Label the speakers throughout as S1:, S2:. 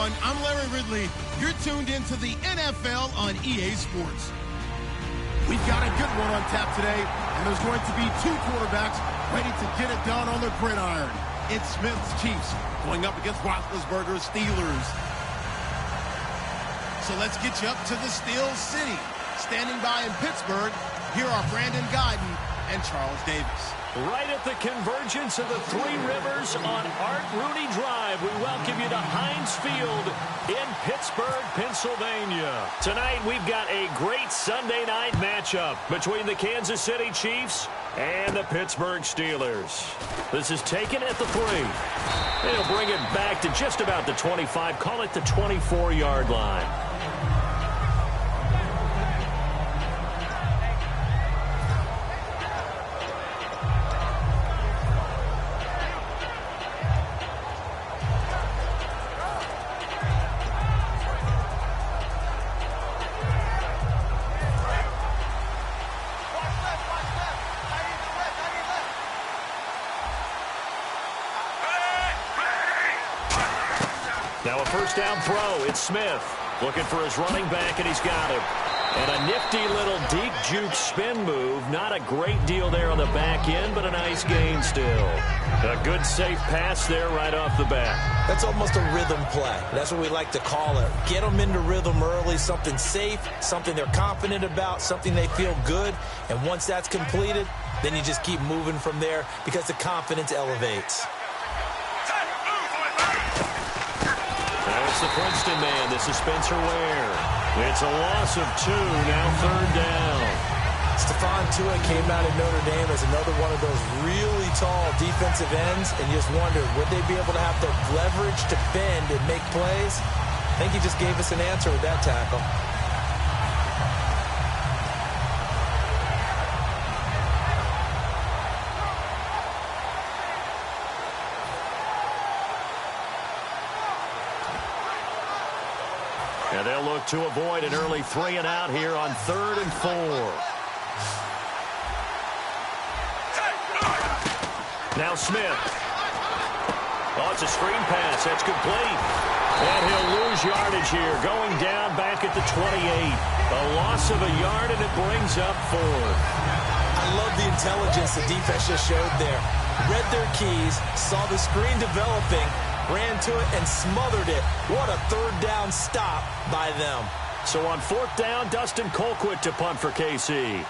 S1: everyone. I'm Larry Ridley. You're tuned into the NFL on EA Sports. We've got a good one on tap today, and there's going to be two quarterbacks ready to get it done on the gridiron. It's Smith's Chiefs going up against Roethlisberger's Steelers. So let's get you up to the Steel City. Standing by in Pittsburgh, here are Brandon Guyton and Charles Davis.
S2: Right at the convergence of the Three Rivers on Art Rooney Drive, we welcome you to Heinz Field in Pittsburgh, Pennsylvania. Tonight, we've got a great Sunday night matchup between the Kansas City Chiefs and the Pittsburgh Steelers. This is taken at the 3. They'll bring it back to just about the 25, call it the 24-yard line. Now a first down throw. It's Smith looking for his running back, and he's got him. And a nifty little deep juke spin move. Not a great deal there on the back end, but a nice gain still. A good safe pass there right off the bat.
S3: That's almost a rhythm play. That's what we like to call it. Get them into rhythm early, something safe, something they're confident about, something they feel good. And once that's completed, then you just keep moving from there because the confidence elevates.
S2: There's the Princeton man. This is Spencer Ware. It's a loss of 2, now third down.
S3: Stephon Tua came out of Notre Dame as another one of those really tall defensive ends, and you just wondered, would they be able to have the leverage to bend and make plays? I think he just gave us an answer with that tackle.
S2: And they'll look to avoid an early 3 and out here on 3rd and 4. Now Smith. Oh, it's a screen pass. That's complete. And he'll lose yardage here. Going down back at the 28. A loss of a yard, and it brings up 4.
S3: I love the intelligence the defense just showed there. Read their keys, saw the screen developing, ran to it and smothered it. What a third down stop by them.
S2: So on 4th down, Dustin Colquitt to punt for KC.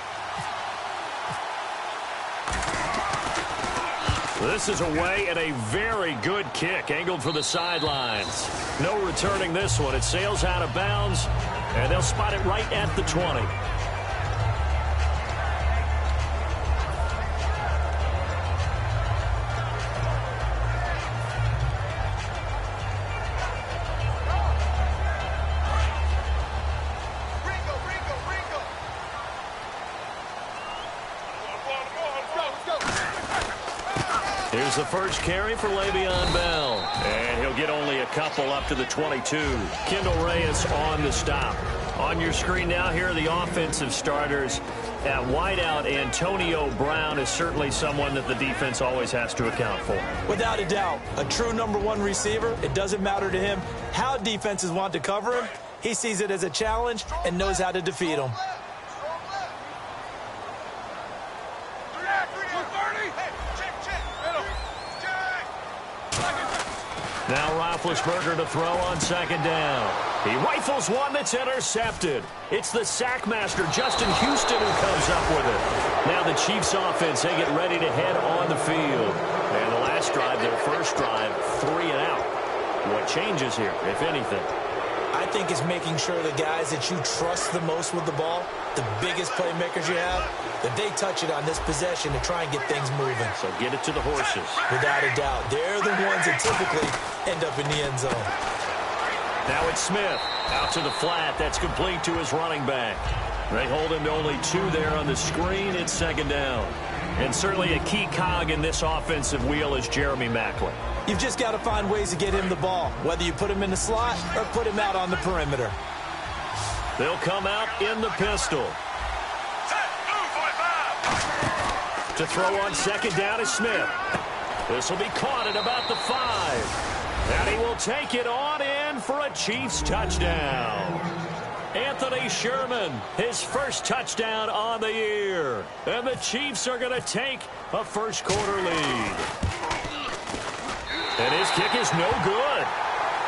S2: This is away and a very good kick angled for the sidelines. No returning this one. It sails out of bounds, and they'll spot it right at the 20. Here's the first carry for Le'Veon Bell. And he'll get only a couple up to the 22. Kendall Reyes on the stop. On your screen now, here are the offensive starters. At wideout, Antonio Brown is certainly someone that the defense always has to account for.
S3: Without a doubt, a true #1 receiver. It doesn't matter to him how defenses want to cover him. He sees it as a challenge and knows how to defeat them.
S2: Now Roethlisberger to throw on 2nd down. He rifles one that's intercepted. It's the sack master, Justin Houston, who comes up with it. Now the Chiefs offense, they get ready to head on the field. And the last drive, their first drive, 3 and out. What changes here, if anything?
S3: I think it's making sure the guys that you trust the most with the ball, the biggest playmakers you have, that they touch it on this possession to try and get things moving.
S2: So get it to the horses.
S3: Without a doubt. They're the ones that typically end up in the end zone.
S2: Now it's Smith. Out to the flat. That's complete to his running back. They hold him to only 2 there on the screen. It's 2nd down. And certainly a key cog in this offensive wheel is Jeremy Maclin.
S3: You've just got to find ways to get him the ball, whether you put him in the slot or put him out on the perimeter.
S2: They'll come out in the pistol. To throw on 2nd down is Smith. This will be caught at about the 5. And he will take it on in for a Chiefs touchdown. Anthony Sherman, his first touchdown on the year. And the Chiefs are going to take a first-quarter lead. And his kick is no good.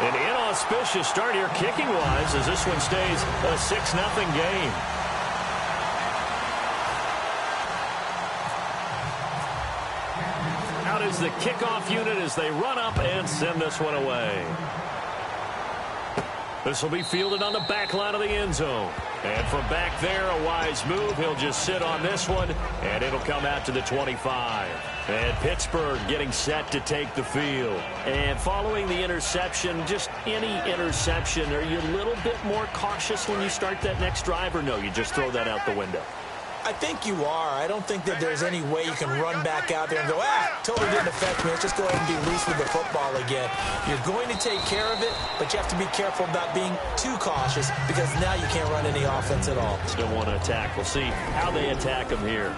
S2: An inauspicious start here kicking-wise as this one stays a 6-0 game. Out is the kickoff unit as they run up and send this one away. This will be fielded on the back line of the end zone. And from back there, a wise move. He'll just sit on this one, and it'll come out to the 25. And Pittsburgh getting set to take the field. And following the interception, just any interception, are you a little bit more cautious when you start that next drive, or no, you just throw that out the window?
S3: I think you are. I don't think that there's any way you can run back out there and go, totally didn't affect me. Let's just go ahead and be loose with the football again. You're going to take care of it, but you have to be careful about being too cautious because now you can't run any offense at all.
S2: Still want to attack. We'll see how they attack them here.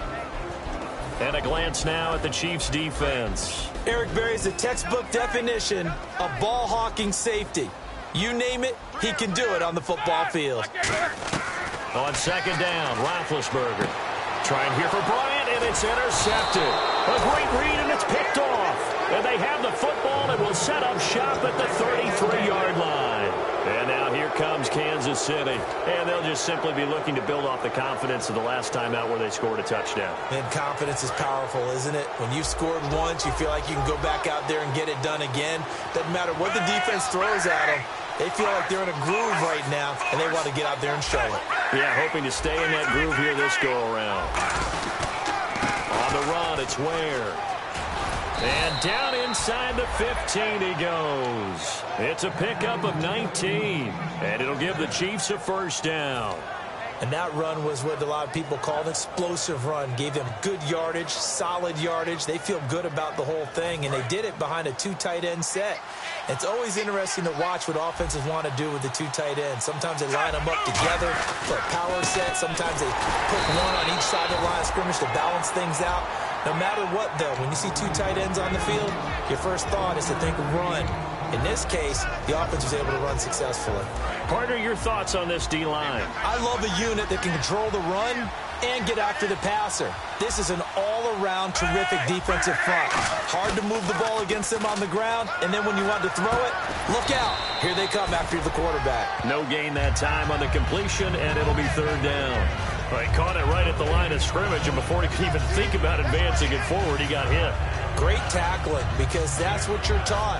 S2: And a glance now at the Chiefs' defense.
S3: Eric Berry's the textbook definition of ball-hawking safety. You name it, he can do it on the football field.
S2: On second down, Roethlisberger trying here for Bryant, and it's intercepted. A great read, and it's picked off. And they have the football and will set up shop at the 33-yard line. And now here comes Kansas City. And they'll just simply be looking to build off the confidence of the last time out where they scored a touchdown.
S3: And confidence is powerful, isn't it? When you've scored once, you feel like you can go back out there and get it done again. Doesn't matter what the defense throws at them. They feel like they're in a groove right now, and they want to get out there and show it.
S2: Yeah, hoping to stay in that groove here this go-around. On the run, it's Ware. And down inside the 15 he goes. It's a pickup of 19, and it'll give the Chiefs a first down.
S3: And that run was what a lot of people call an explosive run. Gave them good yardage, solid yardage. They feel good about the whole thing, and they did it behind a two tight end set. It's always interesting to watch what offenses want to do with the two tight ends. Sometimes they line them up together for a power set. Sometimes they put one on each side of the line of scrimmage to balance things out. No matter what, though, when you see two tight ends on the field, your first thought is to think run. In this case, the offense was able to run successfully.
S2: Partner, your thoughts on this D-line?
S3: I love a unit that can control the run and get after the passer. This is an all-around terrific defensive front. Hard to move the ball against them on the ground, and then when you want to throw it, look out. Here they come after the quarterback.
S2: No gain that time on the completion, and it'll be third down. Well, he caught it right at the line of scrimmage, and before he could even think about advancing it forward, he got hit.
S3: Great tackling, because that's what you're taught.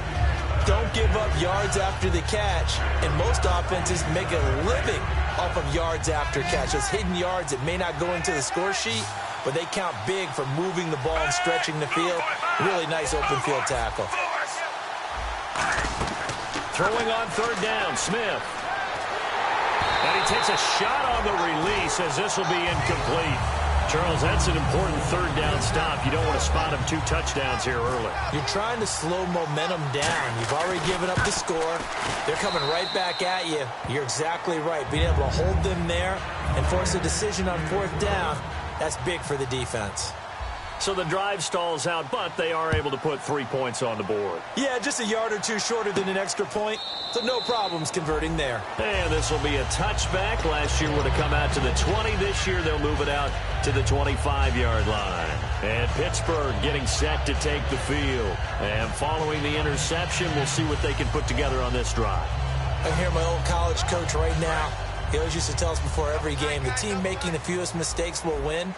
S3: Don't give up yards after the catch, and most offenses make a living off of yards after catch. Those hidden yards that may not go into the score sheet, but they count big for moving the ball and stretching the field. Really nice open field tackle.
S2: Throwing on third down, Smith. And he takes a shot on the release as this will be incomplete. Charles, that's an important third down stop. You don't want to spot him 2 touchdowns here early.
S3: You're trying to slow momentum down. You've already given up the score. They're coming right back at you. You're exactly right. Being able to hold them there and force a decision on fourth down, that's big for the defense.
S2: So the drive stalls out, but they are able to put 3 points on the board.
S3: Yeah, just a yard or two shorter than an extra point, so no problems converting there.
S2: And this will be a touchback. Last year would have come out to the 20. This year they'll move it out to the 25-yard line. And Pittsburgh getting set to take the field. And following the interception, we'll see what they can put together on this drive.
S3: I hear my old college coach right now. He always used to tell us before every game, the team making the fewest mistakes will win.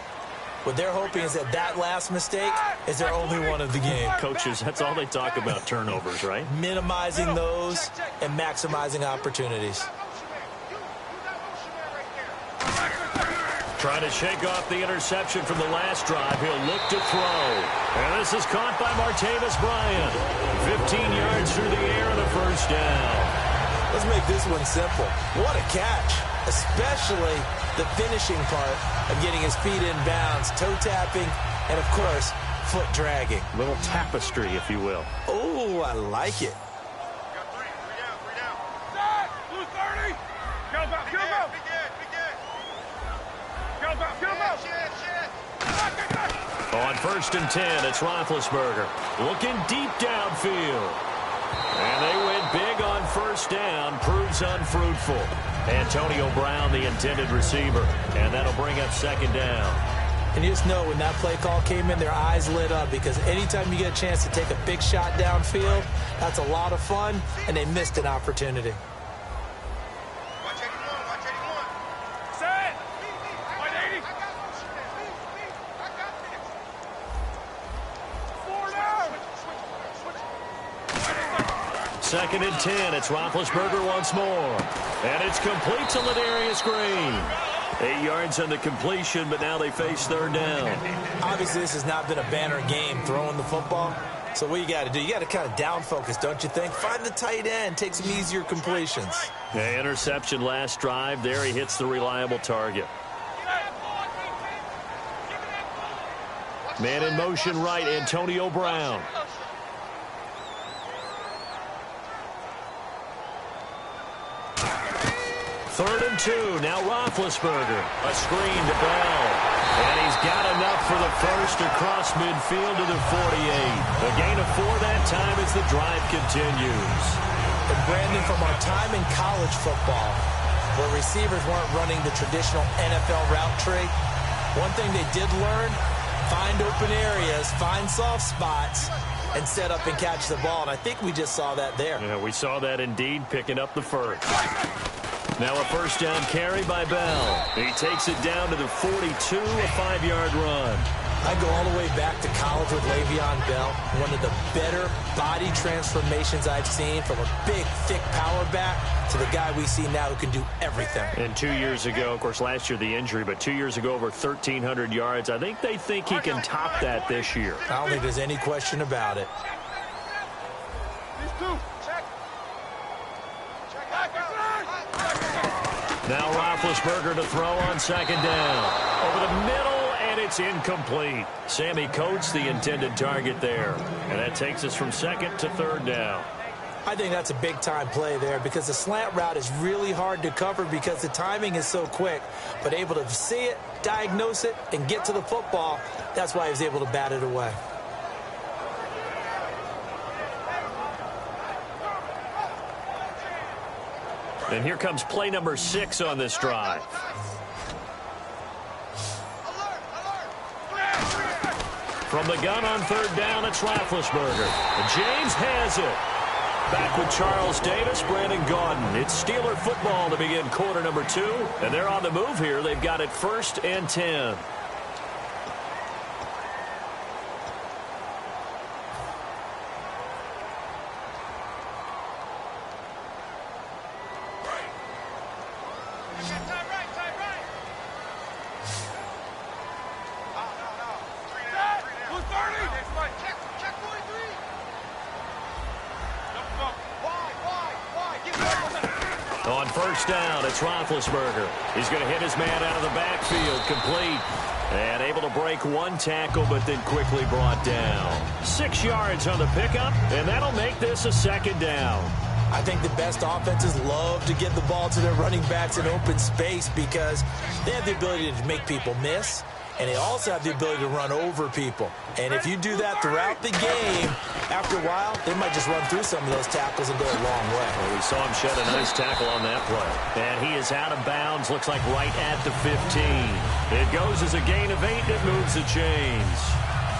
S3: What they're hoping is that last mistake is their only one of the game.
S2: Coaches, that's all they talk about, turnovers, right?
S3: Minimizing those and maximizing opportunities.
S2: Trying to shake off the interception from the last drive. He'll look to throw. And this is caught by Martavis Bryant. 15 yards through the air and a first down.
S3: Let's make this one simple. What a catch, especially the finishing part of getting his feet in bounds, toe tapping, and, of course, foot dragging.
S2: Little tapestry, if you will.
S3: Oh, I like it.
S2: On 1st and 10, it's Roethlisberger looking deep downfield. And they went big on first down. Proves unfruitful. Antonio Brown, the intended receiver. And that'll bring up second down.
S3: And you just know when that play call came in, their eyes lit up, because anytime you get a chance to take a big shot downfield, that's a lot of fun, and they missed an opportunity.
S2: Second and 10. It's Roethlisberger once more. And it's complete to Ladarius Green. 8 yards on the completion, but now they face third down.
S3: Obviously, this has not been a banner game throwing the football. So what you got to do, you got to kind of down focus, don't you think? Find the tight end, take some easier completions.
S2: Yeah, interception last drive. There he hits the reliable target. Man in motion right, Antonio Brown. Third and 2. Now Roethlisberger. A screen to Bell. And he's got enough for the first across midfield to the 48. A gain of 4 that time as the drive continues.
S3: And Brandon, from our time in college football, where receivers weren't running the traditional NFL route tree, one thing they did learn, find open areas, find soft spots, and set up and catch the ball. And I think we just saw that there.
S2: Yeah, we saw that indeed, picking up the first. Now a first down carry by Bell. He takes it down to the 42, a 5-yard run.
S3: I go all the way back to college with Le'Veon Bell. One of the better body transformations I've seen, from a big, thick power back to the guy we see now who can do everything.
S2: And 2 years ago, of course, last year the injury, but 2 years ago over 1,300 yards. I think they think he can top that this year.
S3: I don't think there's any question about it.
S2: Now Roethlisberger to throw on second down. Over the middle, and it's incomplete. Sammy Coates, the intended target there. And that takes us from second to third down.
S3: I think that's a big-time play there, because the slant route is really hard to cover because the timing is so quick. But able to see it, diagnose it, and get to the football, that's why he was able to bat it away.
S2: And here comes play number 6 on this drive. From the gun on third down, it's Roethlisberger. And James has it. Back with Charles Davis, Brandon Gaudin. It's Steeler football to begin quarter number 2. And they're on the move here. They've got it 1st and 10. On first down, it's Roethlisberger. He's going to hit his man out of the backfield, complete. And able to break one tackle, but then quickly brought down. 6 yards on the pickup, and that'll make this a second down.
S3: I think the best offenses love to get the ball to their running backs in open space, because they have the ability to make people miss, and they also have the ability to run over people. And if you do that throughout the game, after a while, they might just run through some of those tackles and go a long way.
S2: Well, we saw him shed a nice tackle on that play. And he is out of bounds, looks like right at the 15. It goes as a gain of 8, it moves the chains.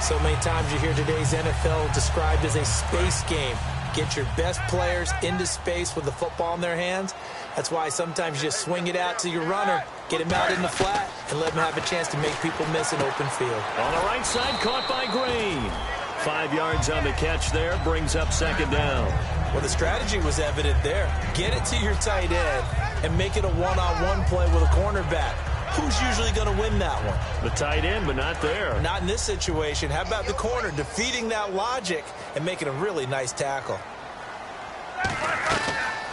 S3: So many times you hear today's NFL described as a space game. Get your best players into space with the football in their hands. That's why sometimes you just swing it out to your runner, get him out in the flat, and let him have a chance to make people miss an open field.
S2: On the right side, caught by Green. 5 yards on the catch there, brings up second down.
S3: Well, the strategy was evident there. Get it to your tight end and make it a one-on-one play with a cornerback. Who's usually going to win that one?
S2: The tight end, but not there.
S3: Not in this situation. How about the corner defeating that logic and making a really nice tackle?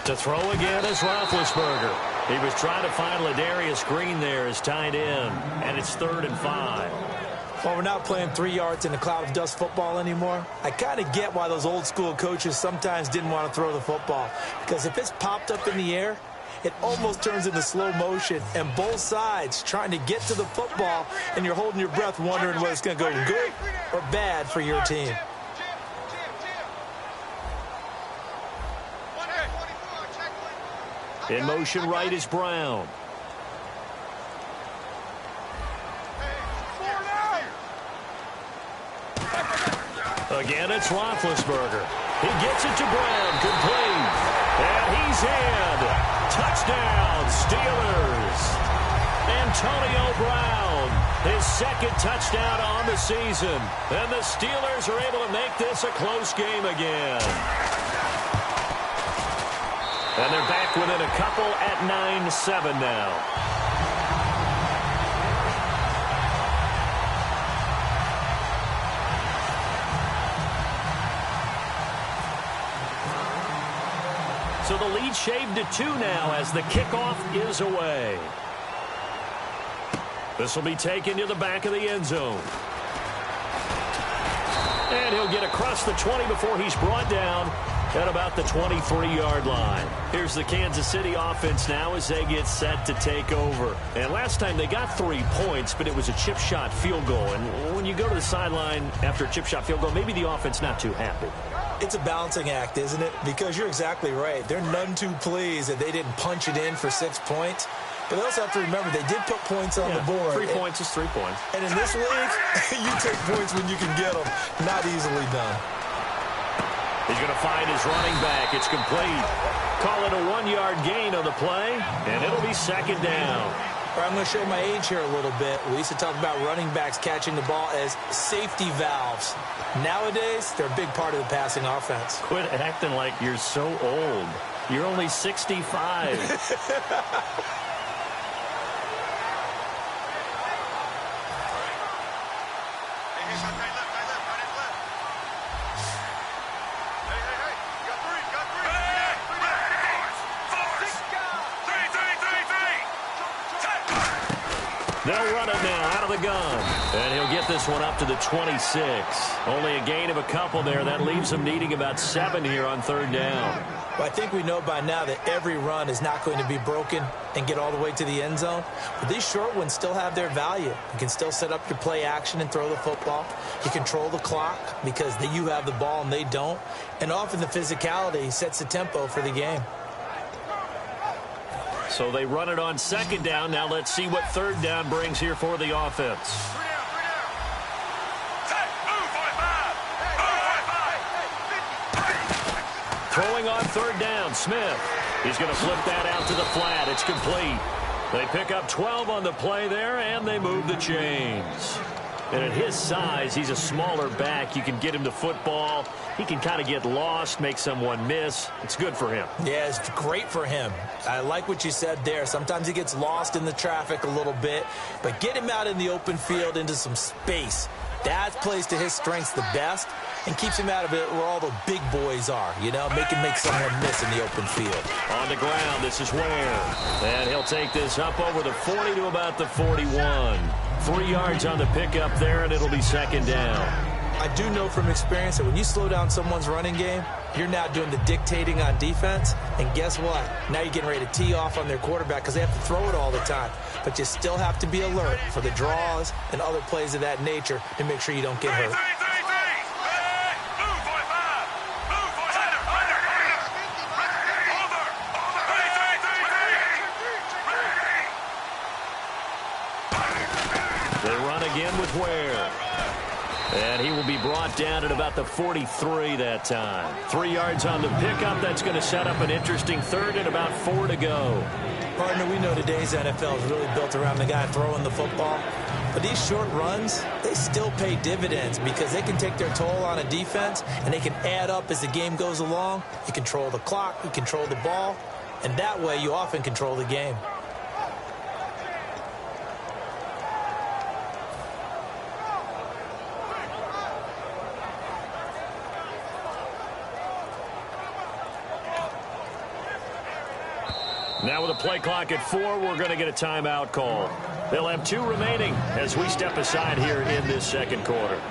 S2: To throw again is Roethlisberger. He was trying to find Ladarius Green there as tight end, and it's 3rd and 5.
S3: Well, we're not playing 3 yards in a cloud of dust football anymore. I kind of get why those old school coaches sometimes didn't want to throw the football, because if it's popped up in the air, it almost turns into slow motion, and both sides trying to get to the football, and you're holding your breath wondering whether it's going to go good or bad for your team.
S2: In motion right is Brown. Again, it's Roethlisberger. He gets it to Brown, complete. And he's in. Touchdown, Steelers. Antonio Brown, his second touchdown on the season. And the Steelers are able to make this a close game again. And they're back within a couple at 9-7 now. So the lead shaved to 2 now as the kickoff is away. This will be taken to the back of the end zone. And he'll get across the 20 before he's brought down at about the 23-yard line. Here's the Kansas City offense now as they get set to take over. And last time they got 3 points, but it was a chip shot field goal. And when you go to the sideline after a chip shot field goal, maybe the offense not too happy.
S3: It's a balancing act, isn't it? Because you're exactly right. They're none too pleased that they didn't punch it in for 6 points. But they also have to remember they did put points on the board.
S2: 3 points is 3 points.
S3: And in this league, you take points when you can get them. Not easily done.
S2: He's going to find his running back. It's complete. Call it a 1-yard gain on the play, and it'll be second down.
S3: I'm going to show my age here a little bit. We used to talk about running backs catching the ball as safety valves. Nowadays, they're a big part of the passing offense.
S2: Quit acting like you're so old. You're only 65. They'll run it now out of the gun. And he'll get this one up to the 26. Only a gain of a couple there. That leaves them needing about 7 here on third down.
S3: Well, I think we know by now that every run is not going to be broken and get all the way to the end zone. But these short ones still have their value. You can still set up your play action and throw the football. You control the clock because you have the ball and they don't. And often the physicality sets the tempo for the game.
S2: So they run it on second down. Now let's see what third down brings here for the offense. Throwing on third down, Smith. He's going to flip that out to the flat. It's complete. They pick up 12 on the play there, and they move the chains. And at his size, he's a smaller back. You can get him the football. He can kind of get lost, make someone miss. It's good for him.
S3: Yeah, it's great for him. I like what you said there. Sometimes he gets lost in the traffic a little bit, but get him out in the open field into some space. That plays to his strengths the best and keeps him out of it where all the big boys are, you know, make someone miss in the open field.
S2: On the ground, this is Ware. And he'll take this up over the 40 to about the 41. 3 yards on the pickup there, and it'll be second down.
S3: I do know from experience that when you slow down someone's running game, you're now doing the dictating on defense. And guess what? Now you're getting ready to tee off on their quarterback because they have to throw it all the time. But you still have to be alert for the draws and other plays of that nature to make sure you don't get hurt.
S2: They run again with Ware. And he will be brought down at about the 43 that time. 3 yards on the pickup. That's going to set up an interesting third and about 4 to go.
S3: Partner, we know today's NFL is really built around the guy throwing the football. But these short runs, they still pay dividends because they can take their toll on a defense and they can add up as the game goes along. You control the clock, you control the ball, and that way you often control the game.
S2: Now with a play clock at 4, we're going to get a timeout call. They'll have 2 remaining as we step aside here in this second quarter.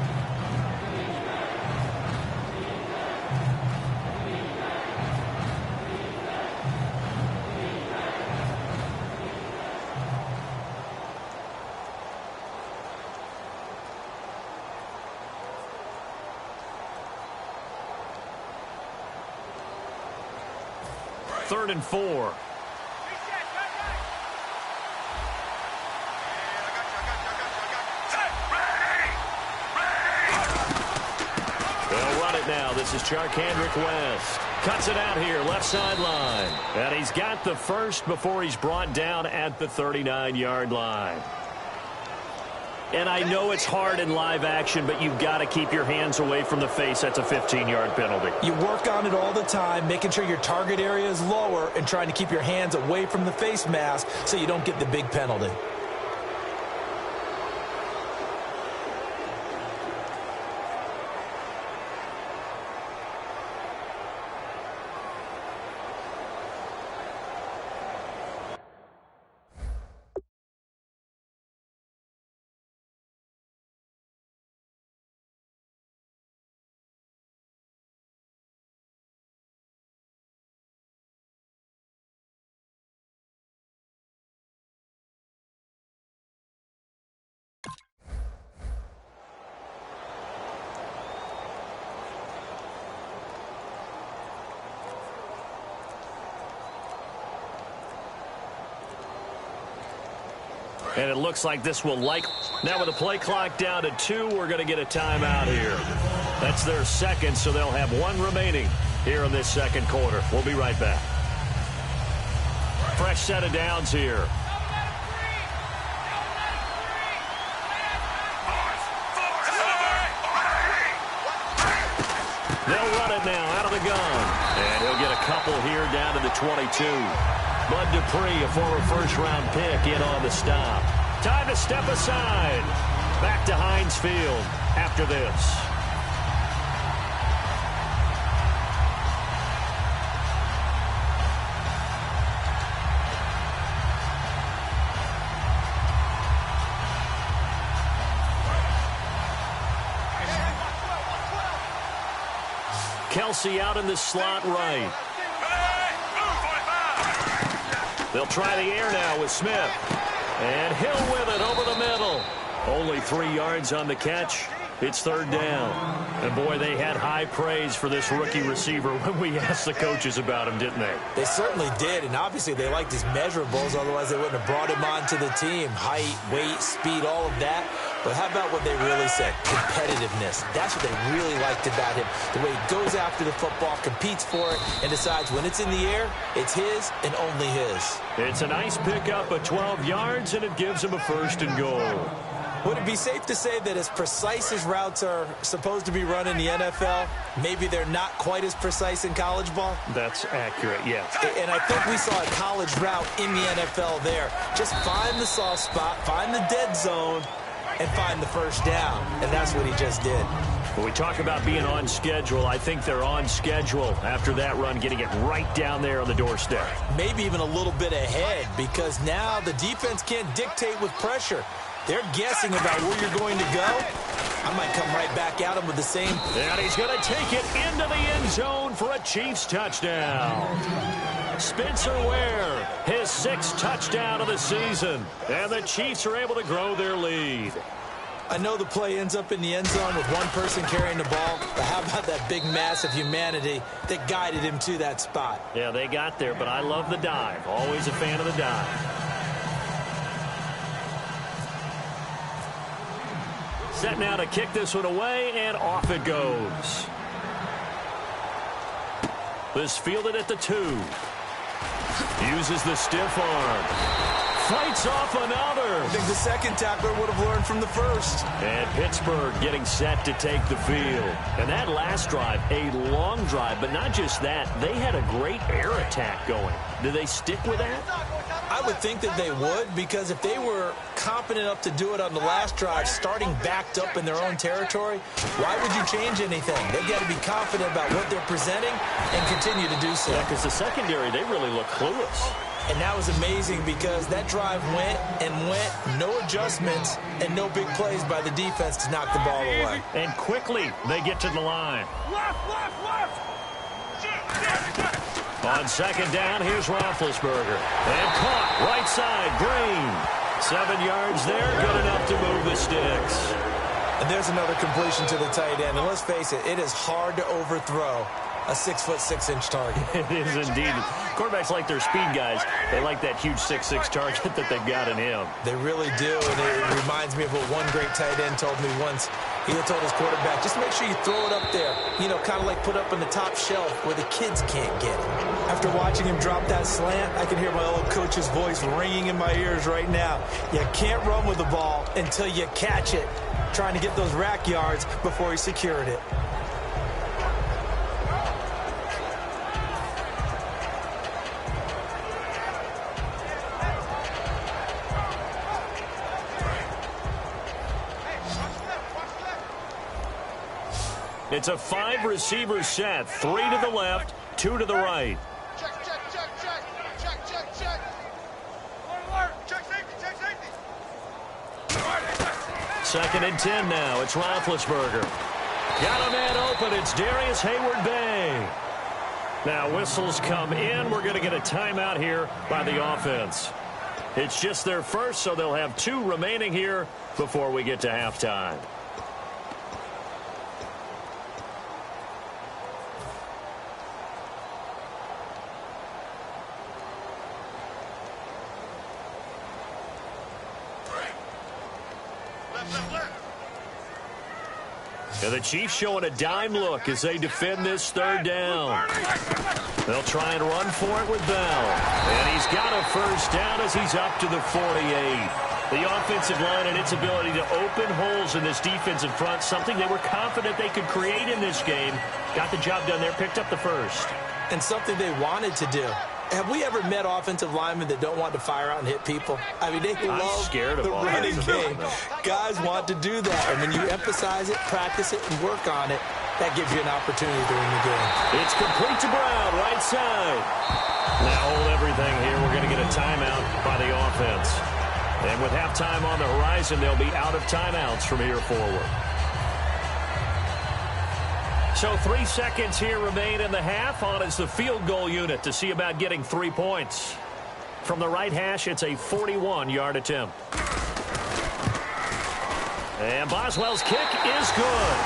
S2: Third and 4. it now. This is Charkandrick West. Cuts it out here, left sideline. And he's got the first before he's brought down at the 39-yard line. And I know it's hard in live action, but you've got to keep your hands away from the face. That's a 15-yard penalty.
S3: You work on it all the time, making sure your target area is lower and trying to keep your hands away from the face mask so you don't get the big penalty.
S2: And it looks like this will now with the play clock down to 2, we're going to get a timeout here. That's their second, so they'll have 1 remaining here in this second quarter. We'll be right back. Fresh set of downs here. They'll run it now out of the gun. And he'll get a couple here down to the 22. Bud Dupree, a former first-round pick, in on the stop. Time to step aside. Back to Heinz Field after this. Kelsey out in the slot right. They'll try the air now with Smith. And Hill with it over the middle. Only 3 yards on the catch. It's third down. And, boy, they had high praise for this rookie receiver when we asked the coaches about him, didn't they?
S3: They certainly did, and obviously they liked his measurables. Otherwise, they wouldn't have brought him onto the team. Height, weight, speed, all of that. But how about what they really said? Competitiveness. That's what they really liked about him. The way he goes after the football, competes for it, and decides when it's in the air, it's his and only his.
S2: It's a nice pickup of 12 yards, and it gives him a first and goal.
S3: Would it be safe to say that as precise as routes are supposed to be run in the NFL, maybe they're not quite as precise in college ball?
S2: That's accurate, yes.
S3: And I think we saw a college route in the NFL there. Just find the soft spot, find the dead zone, and find the first down. And that's what he just did.
S2: When we talk about being on schedule, I think they're on schedule after that run, getting it right down there on the doorstep.
S3: Maybe even a little bit ahead, because now the defense can't dictate with pressure. They're guessing about where you're going to go. I might come right back at him with the same.
S2: And he's going to take it into the end zone for a Chiefs touchdown. Spencer Ware, his 6th touchdown of the season. And the Chiefs are able to grow their lead.
S3: I know the play ends up in the end zone with one person carrying the ball, but how about that big mass of humanity that guided him to that spot?
S2: Yeah, they got there, but I love the dive. Always a fan of the dive. Set now to kick this one away, and off it goes. This fielded at the 2. Uses the stiff arm. Fights off another.
S3: I think the second tackler would have learned from the first.
S2: And Pittsburgh getting set to take the field. And that last drive, a long drive, but not just that. They had a great air attack going. Do they stick with that?
S3: I would think that they would, because if they were competent enough to do it on the last drive, starting backed up in their own territory, why would you change anything? They've got to be confident about what they're presenting and continue to do so.
S2: Yeah, because the secondary, they really look clueless.
S3: And that was amazing because that drive went and went, no adjustments, and no big plays by the defense to knock the ball away.
S2: And quickly, they get to the line. On second down, here's Roethlisberger. And caught, right side, Green. 7 yards there, good enough to move the sticks.
S3: And there's another completion to the tight end. And let's face it, it is hard to overthrow a 6'6" target.
S2: It is indeed. Quarterbacks like their speed guys. They like that huge 6'6" target that they've got in him.
S3: They really do, and it reminds me of what one great tight end told me once. He told his quarterback, just make sure you throw it up there. You know, kind of like put up on the top shelf where the kids can't get it. After watching him drop that slant, I can hear my old coach's voice ringing in my ears right now. You can't run with the ball until you catch it. Trying to get those rack yards before he secured it.
S2: It's a 5-receiver set. 3 to the left, 2 to the right.
S4: Check. Check safety.
S2: 2nd and 10 now. It's Roethlisberger. Got a man open. It's Darius Hayward-Bay. Now whistles come in. We're going to get a timeout here by the offense. It's just their first, so they'll have 2 remaining here before we get to halftime. And the Chiefs showing a dime look as they defend this 3rd down. They'll try and run for it with Bell. And he's got a first down as he's up to the 48. The offensive line and its ability to open holes in this defensive front, something they were confident they could create in this game. Got the job done there, picked up the first.
S3: And something they wanted to do. Have we ever met offensive linemen that don't want to fire out and hit people? I mean, they love the running game. Guys want to do that. And when you emphasize it, practice it, and work on it, that gives you an opportunity during the game.
S2: It's complete to Brown, right side. Now hold everything here. We're going to get a timeout by the offense. And with halftime on the horizon, they'll be out of timeouts from here forward. So 3 seconds here remain in the half. On is the field goal unit to see about getting 3 points. From the right hash, it's a 41-yard attempt. And Boswell's kick is good.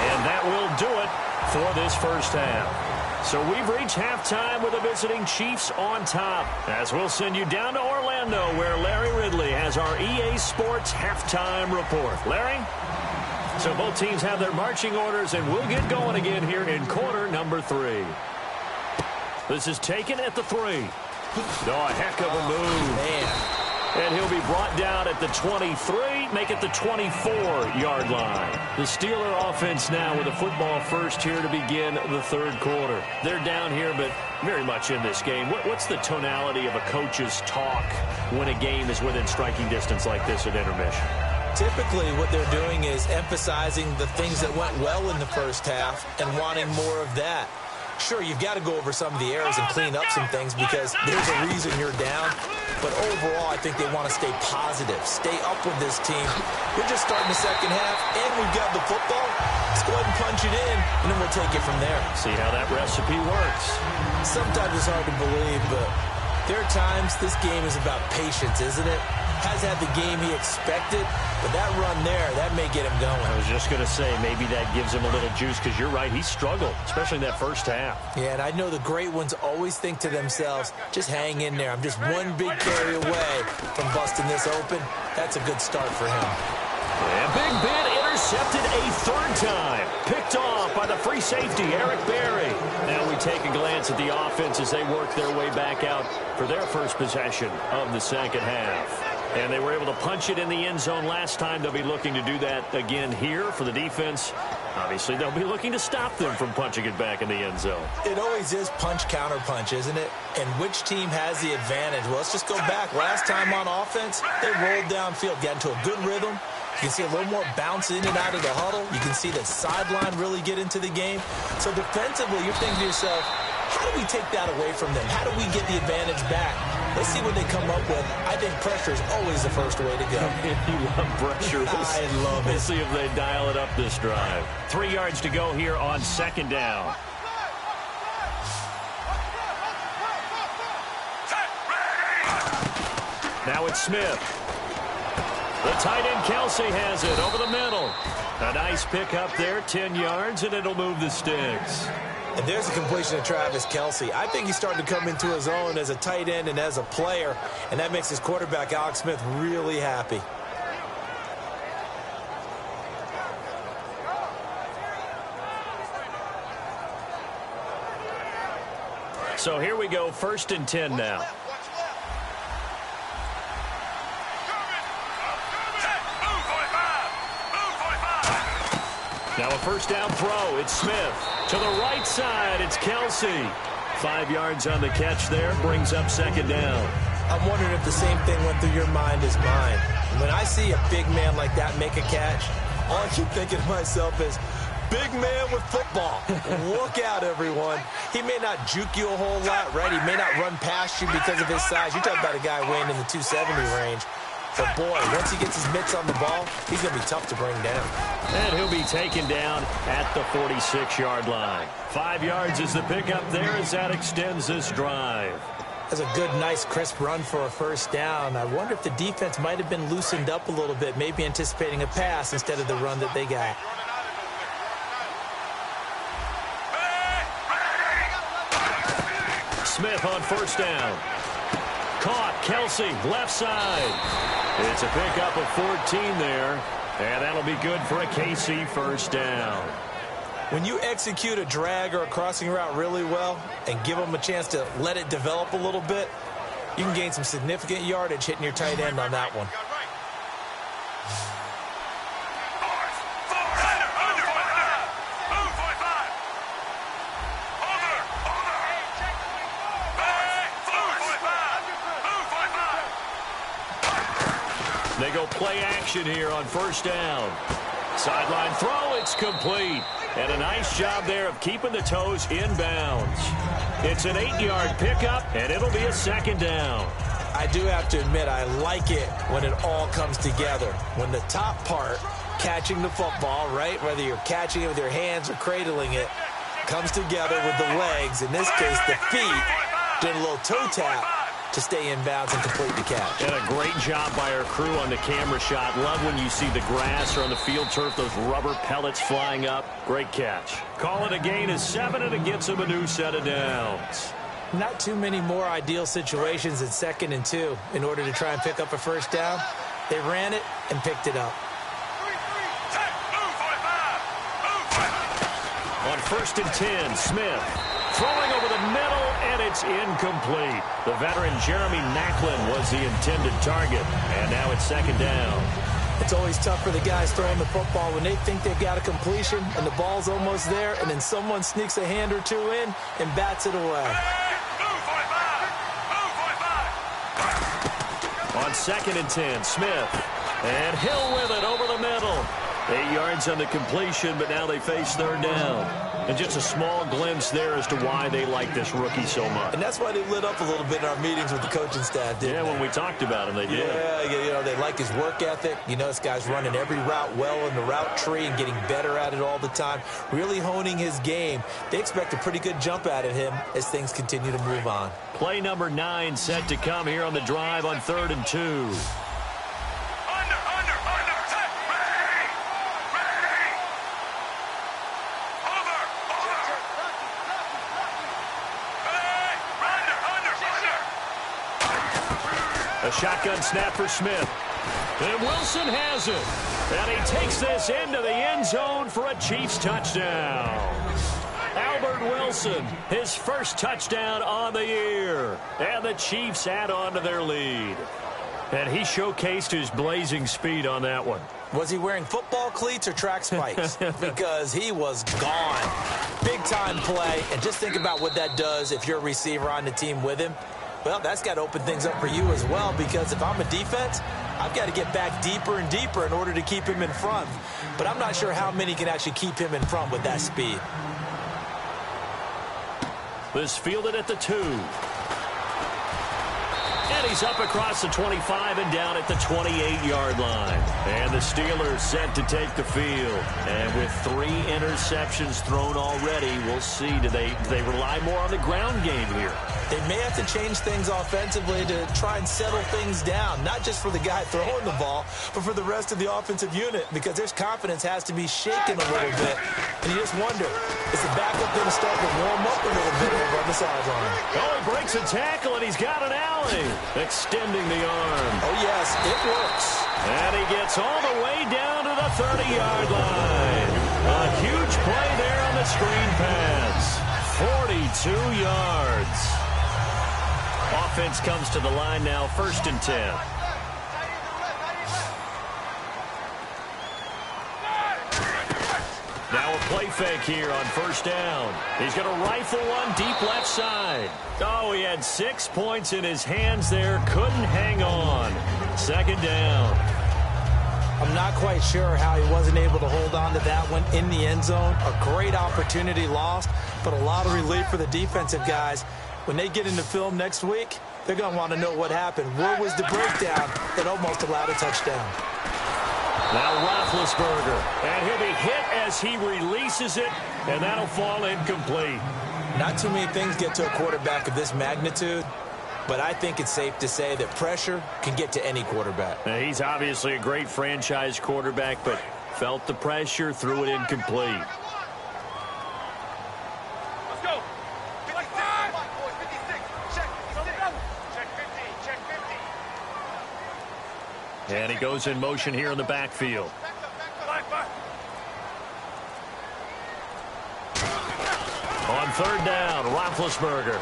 S2: And that will do it for this first half. So we've reached halftime with the visiting Chiefs on top. As we'll send you down to Orlando, where Larry Ridley has our EA Sports halftime report. Larry? So both teams have their marching orders, and we'll get going again here in quarter number 3. This is taken at the 3. Oh, a heck of a move.
S3: Man.
S2: And he'll be brought down at the 23, make it the 24-yard line. The Steeler offense now with a football first here to begin the 3rd quarter. They're down here, but very much in this game. What's the tonality of a coach's talk when a game is within striking distance like this at intermission?
S3: Typically, what they're doing is emphasizing the things that went well in the first half and wanting more of that. Sure, you've got to go over some of the errors and clean up some things because there's a reason you're down. But overall, I think they want to stay positive, stay up with this team. We're just starting the second half, and we've got the football. Let's go ahead and punch it in, and then we'll take it from there.
S2: See how that recipe works.
S3: Sometimes it's hard to believe, but there are times this game is about patience, isn't it? Has had the game he expected, but that run there, that may get him going.
S2: I was just going to say, maybe that gives him a little juice, because you're right, he struggled, especially in that first half.
S3: Yeah, and I know the great ones always think to themselves, just hang in there. I'm just one big carry away from busting this open. That's a good start for him.
S2: And Big Ben intercepted a 3rd time. Picked off by the free safety, Eric Berry. Now we take a glance at the offense as they work their way back out for their first possession of the second half. And they were able to punch it in the end zone last time. They'll be looking to do that again here for the defense. Obviously, they'll be looking to stop them from punching it back in the end zone.
S3: It always is punch, counter punch, isn't it? And which team has the advantage? Well, let's just go back. Last time on offense, they rolled downfield, got into a good rhythm. You can see a little more bounce in and out of the huddle. You can see the sideline really get into the game. So defensively, you're thinking to yourself, how do we take that away from them? How do we get the advantage back? Let's see what they come up with. I think pressure is always the first way to go.
S2: You love pressure.
S3: I love it.
S2: We'll see if they dial it up this drive. 3 yards to go here on 2nd down. Now it's Smith. The tight end Kelsey has it over the middle. A nice pick up there, 10 yards, and it'll move the sticks.
S3: And there's a completion to Travis Kelsey. I think he's starting to come into his own as a tight end and as a player, and that makes his quarterback, Alex Smith, really happy.
S2: So here we go, 1st and 10 now. Now a 1st down throw. It's Smith. To the right side, it's Kelsey. 5 yards on the catch there. Brings up 2nd down.
S3: I'm wondering if the same thing went through your mind as mine. When I see a big man like that make a catch, all I keep thinking to myself is, big man with football. Look out, everyone. He may not juke you a whole lot, right? He may not run past you because of his size. You're talking about a guy weighing in the 270 range. But, boy, once he gets his mitts on the ball, he's going to be tough to bring down.
S2: And he'll be taken down at the 46-yard line. 5 yards is the pickup there as that extends this drive.
S3: That's a good, nice, crisp run for a 1st down. I wonder if the defense might have been loosened up a little bit, maybe anticipating a pass instead of the run that they got.
S2: Smith on 1st down. Caught. Kelsey, left side. It's a pickup of 14 there, and that'll be good for a KC 1st down.
S3: When you execute a drag or a crossing route really well and give them a chance to let it develop a little bit, you can gain some significant yardage hitting your tight end on that one.
S2: They go play action here on 1st down. Sideline throw, it's complete. And a nice job there of keeping the toes in bounds. It's an 8-yard pickup, and it'll be a 2nd down.
S3: I do have to admit, I like it when it all comes together. When the top part, catching the football, right, whether you're catching it with your hands or cradling it, comes together with the legs, in this case the feet, doing a little toe tap to stay in bounds and complete the catch.
S2: And a great job by our crew on the camera shot. Love when you see the grass or on the field turf, those rubber pellets flying up. Great catch. Call it a gain of 7, and it gets him a new set of downs.
S3: Not too many more ideal situations at 2nd and 2 in order to try and pick up a 1st down. They ran it and picked it up.
S2: On 1st and 10, Smith throwing over the middle, and it's incomplete. The veteran Jeremy Macklin was the intended target, and now it's 2nd down.
S3: It's always tough for the guys throwing the football when they think they've got a completion and the ball's almost there, and then someone sneaks a hand or two in and bats it away.
S2: On 2nd and 10, Smith. And Hill with it over the middle. 8 yards on the completion, but now they face 3rd down. And just a small glimpse there as to why they like this rookie so much.
S3: And that's why they lit up a little bit in our meetings with the coaching staff, didn't they?
S2: When we talked about him, they did.
S3: Yeah, you know, they like his work ethic. You know, this guy's running every route well in the route tree and getting better at it all the time, really honing his game. They expect a pretty good jump out of him as things continue to move on.
S2: Play number 9 set to come here on the drive on 3rd and 2. A shotgun snap for Smith. And Wilson has it. And he takes this into the end zone for a Chiefs touchdown. Albert Wilson, his 1st touchdown on the year. And the Chiefs add on to their lead. And he showcased his blazing speed on that one.
S3: Was he wearing football cleats or track spikes? Because he was gone. Big-time play. And just think about what that does if you're a receiver on the team with him. Well, that's got to open things up for you as well, because if I'm a defense, I've got to get back deeper and deeper in order to keep him in front. But I'm not sure how many can actually keep him in front with that speed.
S2: This fielded at the 2. And he's up across the 25 and down at the 28-yard line. And the Steelers set to take the field. And with 3 interceptions thrown already, we'll see. Do they rely more on the ground game here?
S3: They may have to change things offensively to try and settle things down, not just for the guy throwing the ball, but for the rest of the offensive unit, because their confidence has to be shaken a little bit. And you just wonder, is the backup going to start to warm up a little bit over on the sideline?
S2: Oh, he breaks a tackle, and he's got an alley, extending the arm.
S3: Oh, yes, it works.
S2: And he gets all the way down to the 30-yard line. A huge play there on the screen pass. 42 yards. Offense comes to the line now, 1st and 10. Now a play fake here on 1st down. He's going to rifle one deep left side. Oh, he had 6 points in his hands there. Couldn't hang on. 2nd down.
S3: I'm not quite sure how he wasn't able to hold on to that one in the end zone. A great opportunity lost, but a lot of relief for the defensive guys. When they get into film next week, they're going to want to know what happened. Where was the breakdown that almost allowed a touchdown?
S2: Now Roethlisberger, and he'll be hit as he releases it, and that'll fall incomplete.
S3: Not too many things get to a quarterback of this magnitude, but I think it's safe to say that pressure can get to any quarterback.
S2: Now, he's obviously a great franchise quarterback, but felt the pressure, threw it incomplete.
S4: Let's go. 55. Boys, 56. Check 56. Check 50. Check 50.
S2: And he goes in motion here in the backfield.
S4: Back.
S2: On 3rd down, Roethlisberger.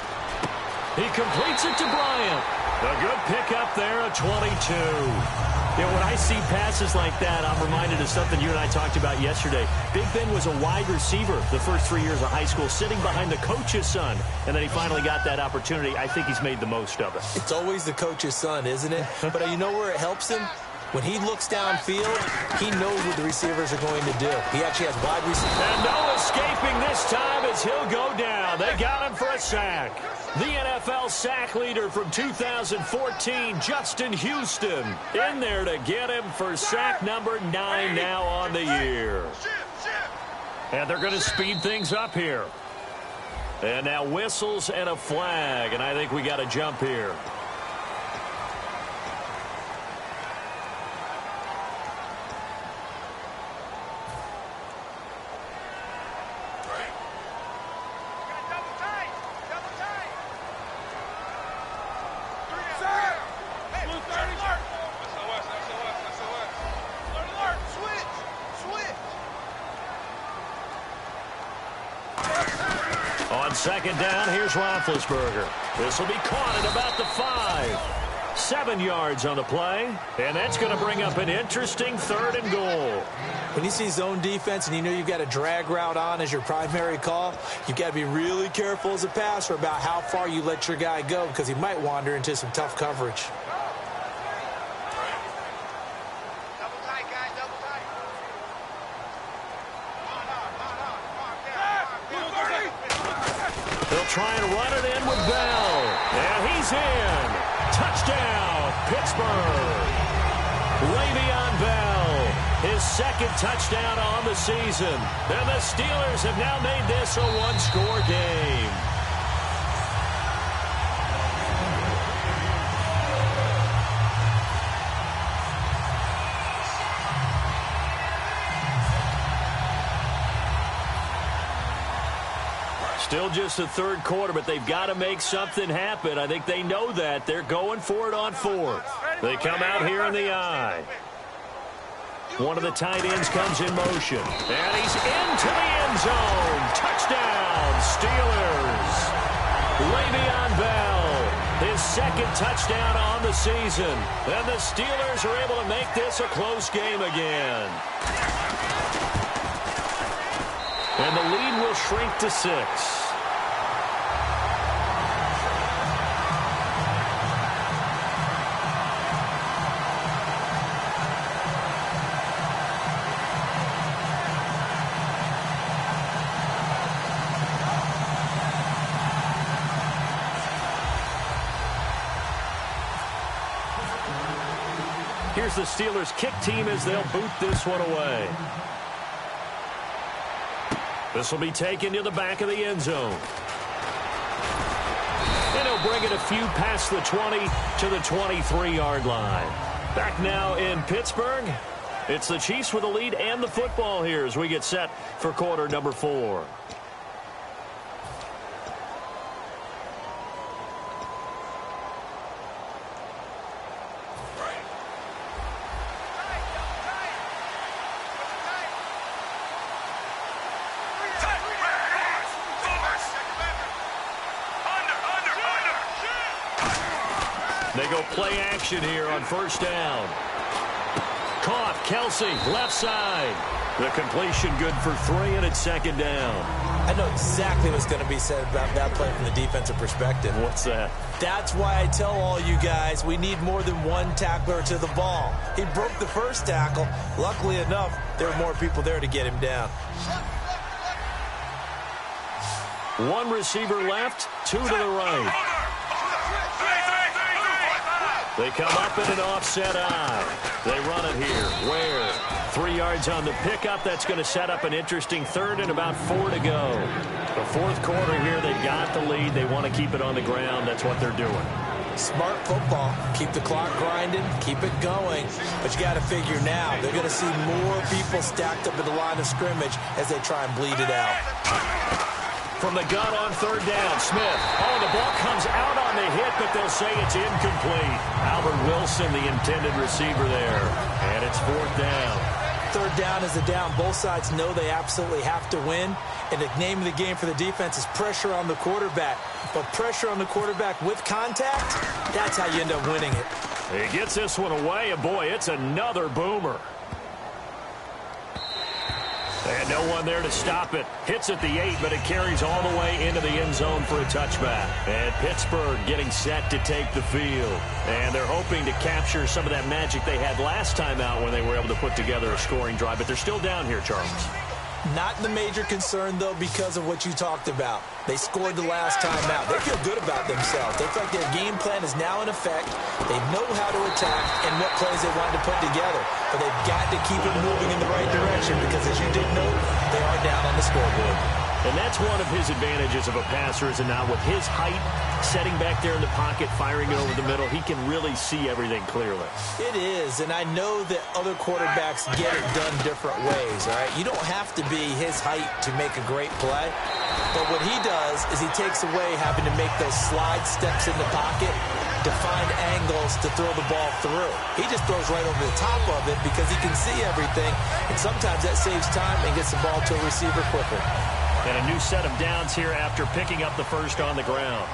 S2: He completes it to Bryant. A good pickup there, a 22. You know, when I see passes like that, I'm reminded of something you and I talked about yesterday. Big Ben was a wide receiver the first 3 years of high school, sitting behind the coach's son, and then he finally got that opportunity. I think he's made the most of it.
S3: It's always the coach's son, isn't it? But you know where it helps him? When he looks downfield, he knows what the receivers are going to do. He actually has wide receivers.
S2: And no escaping this time as he'll go down. They got him for a sack. The NFL sack leader from 2014, Justin Houston, in there to get him for sack number 9 now on the year. And they're going to speed things up here. And now whistles and a flag, and I think we got a jump here. On 2nd down, here's Roethlisberger. This will be caught at about the 5. 7 yards on the play, and that's going to bring up an interesting 3rd and goal.
S3: When you see zone defense and you know you've got a drag route on as your primary call, you've got to be really careful as a passer about how far you let your guy go because he might wander into some tough coverage.
S2: They'll try and run it in with Bell. And he's in. Touchdown, Pittsburgh. Le'Veon Bell, his 2nd touchdown on the season. And the Steelers have now made this a one-score game. Still just the 3rd quarter, but they've got to make something happen. I think they know that. They're going for it on 4th. They come out here in the I. One of the tight ends comes in motion. And he's into the end zone. Touchdown, Steelers. Le'Veon Bell, his 2nd touchdown on the season. And the Steelers are able to make this a close game again. And the lead will shrink to 6. Here's the Steelers kick team as they'll boot this one away. This will be taken to the back of the end zone. And he'll bring it a few past the 20 to the 23-yard line. Back now in Pittsburgh. It's the Chiefs with the lead and the football here as we get set for quarter number 4. They go play action here on first down. Caught, Kelsey, left side. The completion good for 3, and it's second down.
S3: I know exactly what's going to be said about that play from the defensive perspective.
S2: What's that?
S3: That's why I tell all you guys we need more than one tackler to the ball. He broke the first tackle. Luckily enough, there were more people there to get him down.
S2: One receiver left, 2 to the right. They come up in an offset eye. They run it here. Where? 3 yards on the pickup. That's going to set up an interesting third and about 4 to go. The fourth quarter here, they've got the lead. They want to keep it on the ground. That's what they're doing.
S3: Smart football. Keep the clock grinding. Keep it going. But you got to figure now, they're going to see more people stacked up at the line of scrimmage as they try and bleed it out.
S2: From the gun on third down, Smith. Oh, the ball comes out on the hit, but they'll say it's incomplete. Albert Wilson, the intended receiver there. And it's fourth down.
S3: Third down is a down. Both sides know they absolutely have to win. And the name of the game for the defense is pressure on the quarterback. But pressure on the quarterback with contact, that's how you end up winning it.
S2: He gets this one away, and boy, it's another boomer. And no one there to stop it. Hits at the 8, but it carries all the way into the end zone for a touchback. And Pittsburgh getting set to take the field. And they're hoping to capture some of that magic they had last time out when they were able to put together a scoring drive. But they're still down here, Charles.
S3: Not the major concern, though, because of what you talked about. They scored the last time out. They feel good about themselves. They feel like their game plan is now in effect. They know how to attack and what plays they want to put together. But they've got to keep it moving in the right direction because, as you did note, they are down on the scoreboard.
S2: And that's one of his advantages of a passer, is it not? With his height, setting back there in the pocket, firing it over the middle, he can really see everything clearly.
S3: It is, and I know that other quarterbacks get it done different ways, all right? You don't have to be his height to make a great play. But what he does is he takes away having to make those slide steps in the pocket to find angles to throw the ball through. He just throws right over the top of it because he can see everything, and sometimes that saves time and gets the ball to a receiver quicker.
S2: And a new set of downs here after picking up the first on the ground.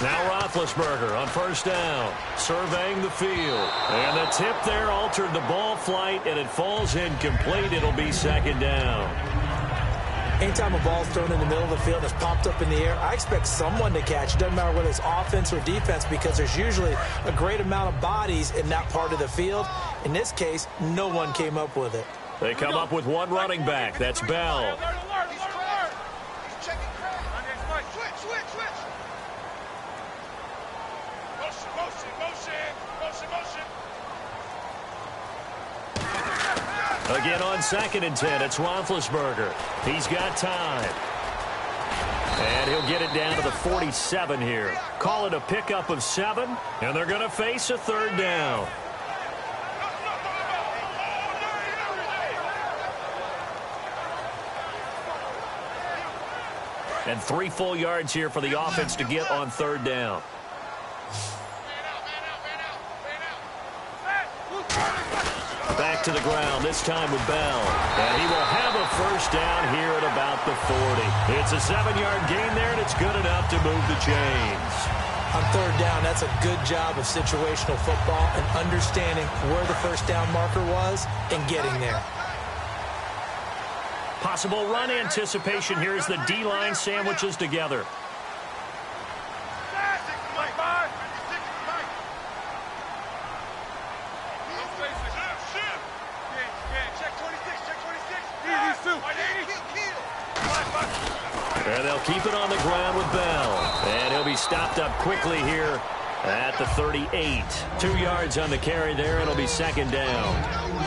S2: Now Roethlisberger on first down, surveying the field. And the tip there altered the ball flight, and it falls incomplete. It'll be second down.
S3: Anytime a ball's thrown in the middle of the field and it's popped up in the air, I expect someone to catch. It doesn't matter whether it's offense or defense because there's usually a great amount of bodies in that part of the field. In this case, no one came up with it.
S2: They come up with one running back. That's Bell. Again on 2nd and 10, it's Roethlisberger. He's got time. And he'll get it down to the 47 here. Call it a pickup of 7, and they're going to face a third down. And 3 full yards here for the offense to get on third down. Back to the ground, this time with Bell. And he will have a first down here at about the 40. It's a 7-yard gain there, and it's good enough to move the chains.
S3: On third down, that's a good job of situational football and understanding where the first down marker was and getting there.
S2: Possible run anticipation here as the D-line sandwiches together. And they'll keep it on the ground with Bell. And he'll be stopped up quickly here at the 38. 2 yards on the carry there. It'll be second down.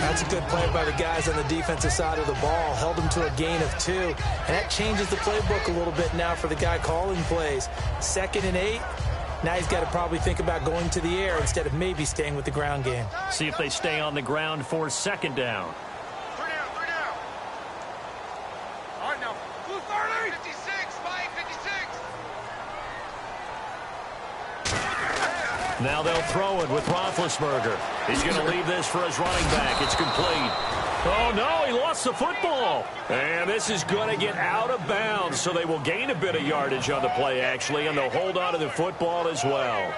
S3: That's a good play by the guys on the defensive side of the ball. Held them to a gain of 2. And that changes the playbook a little bit now for the guy calling plays. 2nd and 8. Now he's got to probably think about going to the air instead of maybe staying with the ground game.
S2: See if they stay on the ground for second down. Now they'll throw it with Roethlisberger. He's going to leave this for his running back. It's complete. Oh, no, he lost the football. And this is going to get out of bounds, so they will gain a bit of yardage on the play, actually, and they'll hold on to the football as well.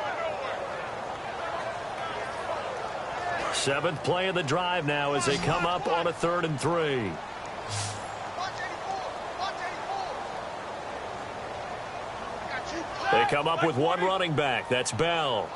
S2: 7th play of the drive now as they come up on a 3rd and 3. They come up with one running back. That's Bell.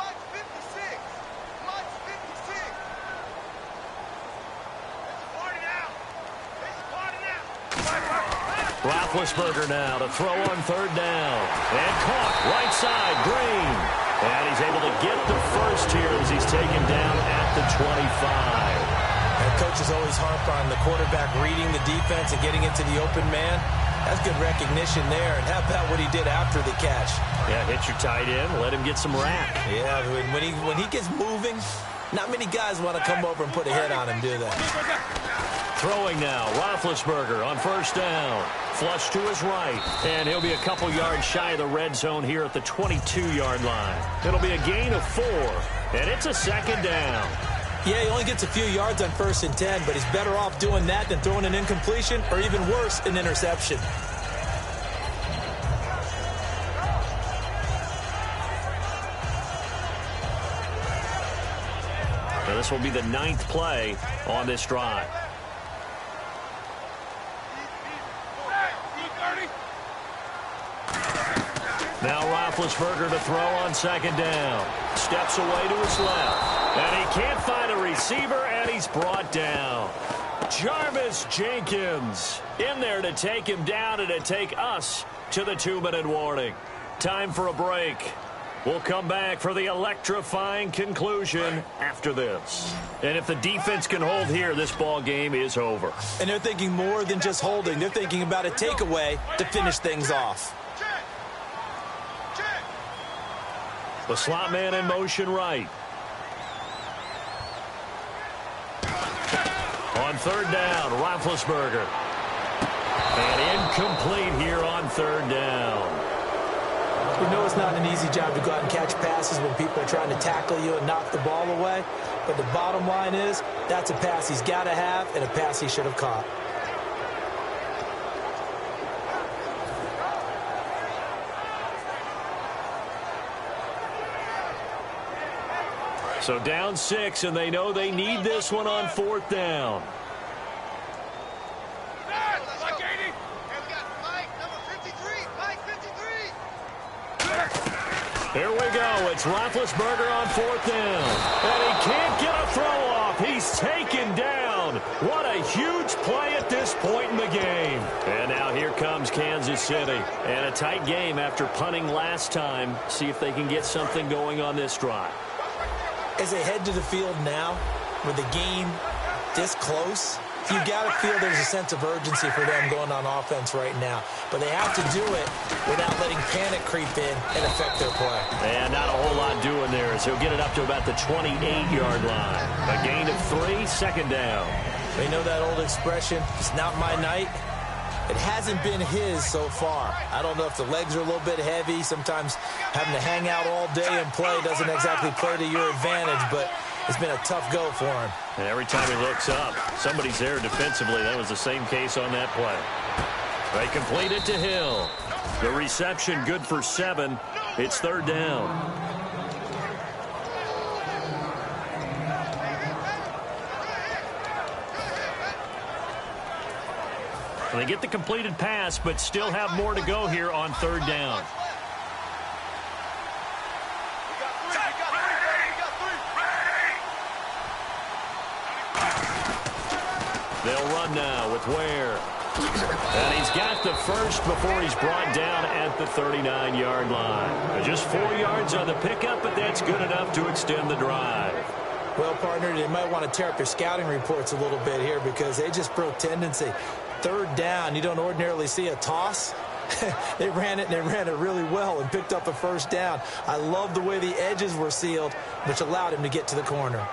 S2: Roethlisberger now to throw on 3rd down. And caught right side, Green. And he's able to get the first here as he's taken down at the 25.
S3: And coaches always harp on the quarterback reading the defense and getting into the open man. That's good recognition there. And how about what he did after the catch?
S2: Yeah, hit your tight end, let him get some rap.
S3: Yeah, when he gets moving, not many guys want to come over and put a hit on him, do they?
S2: Throwing now, Roethlisberger on 1st down. Flush to his right, and he'll be a couple yards shy of the red zone here at the 22-yard line. It'll be a gain of 4, and it's a 2nd down.
S3: Yeah, he only gets a few yards on 1st and 10, but he's better off doing that than throwing an incompletion or even worse, an interception.
S2: Now this will be the 9th play on this drive. Now Roethlisberger to throw on 2nd down. Steps away to his left. And he can't find a receiver, and he's brought down. Jarvis Jenkins in there to take him down and to take us to the 2-minute warning. Time for a break. We'll come back for the electrifying conclusion after this. And if the defense can hold here, this ball game is over.
S3: And they're thinking more than just holding. They're thinking about a takeaway to finish things off.
S2: The slot man in motion right. On 3rd down, Roethlisberger. And incomplete here on 3rd down.
S3: We know it's not an easy job to go out and catch passes when people are trying to tackle you and knock the ball away. But the bottom line is, that's a pass he's got to have and a pass he should have caught.
S2: So down 6, and they know they need this one on 4th down. Here we go. It's Roethlisberger on 4th down. And he can't get a throw off. He's taken down. What a huge play at this point in the game. And now here comes Kansas City. And a tight game after punting last time. See if they can get something going on this drive.
S3: As they head to the field now, with the game this close, you got to feel there's a sense of urgency for them going on offense right now. But they have to do it without letting panic creep in and affect their play.
S2: And not a whole lot doing there as he'll get it up to about the 28-yard line. A gain of 3, 2nd down.
S3: They know that old expression, it's not my night. It hasn't been his so far. I don't know if the legs are a little bit heavy. Sometimes having to hang out all day and play doesn't exactly play to your advantage, but it's been a tough go for him.
S2: And every time he looks up, somebody's there defensively. That was the same case on that play. They complete it to Hill. The reception good for 7. It's 3rd down. They get the completed pass, but still have more to go here on 3rd down. They'll run now with Ware. And he's got the first before he's brought down at the 39-yard line. Just 4 yards on the pickup, but that's good enough to extend the drive.
S3: Well, partner, they might want to tear up your scouting reports a little bit here because they just broke tendency. 3rd down, you don't ordinarily see a toss. They ran it, and they ran it really well and picked up a 1st down. I love the way the edges were sealed, which allowed him to get to the corner.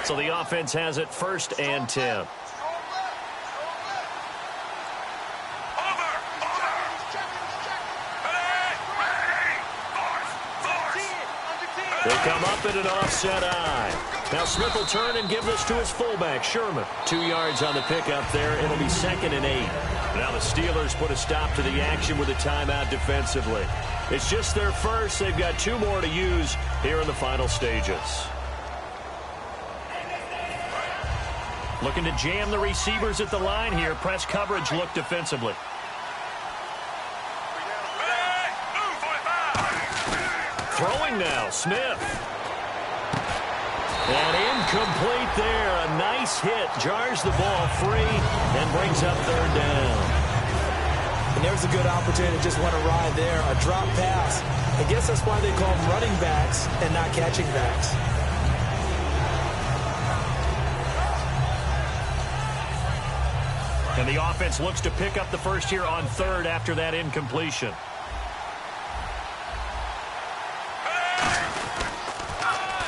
S2: So the offense has it 1st and 10. They'll come up in an offset eye. Now Smith will turn and give this to his fullback, Sherman. 2 yards on the pickup there. It'll be 2nd and 8. Now the Steelers put a stop to the action with a timeout defensively. It's just their first. They've got 2 more to use here in the final stages. Looking to jam the receivers at the line here. Press coverage look defensively. Throwing now, Smith. And incomplete there. A nice hit. Jars the ball free and brings up 3rd down.
S3: And there's a good opportunity to just want to ride there. A drop pass. I guess that's why they call them running backs and not catching backs.
S2: And the offense looks to pick up the first here on 3rd after that incompletion.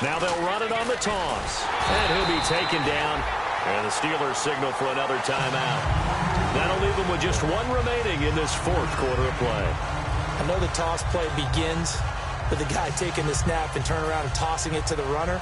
S2: Now they'll run it on the toss. And he'll be taken down. And the Steelers signal for another timeout. That'll leave them with just 1 remaining in this 4th quarter of play.
S3: I know the toss play begins with the guy taking the snap and turn around and tossing it to the runner.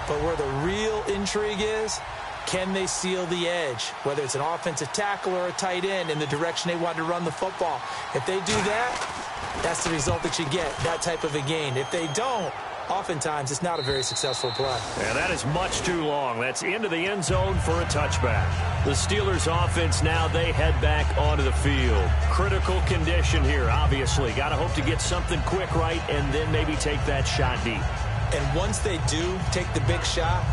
S3: But where the real intrigue is, can they seal the edge? Whether it's an offensive tackle or a tight end in the direction they want to run the football. If they do that, that's the result that you get, that type of a gain. If they don't, oftentimes it's not a very successful play.
S2: And that is much too long. That's into the end zone for a touchback. The Steelers offense now, they head back onto the field. Critical condition here, obviously. Got to hope to get something quick right and then maybe take that shot deep.
S3: And once they do take the big shot,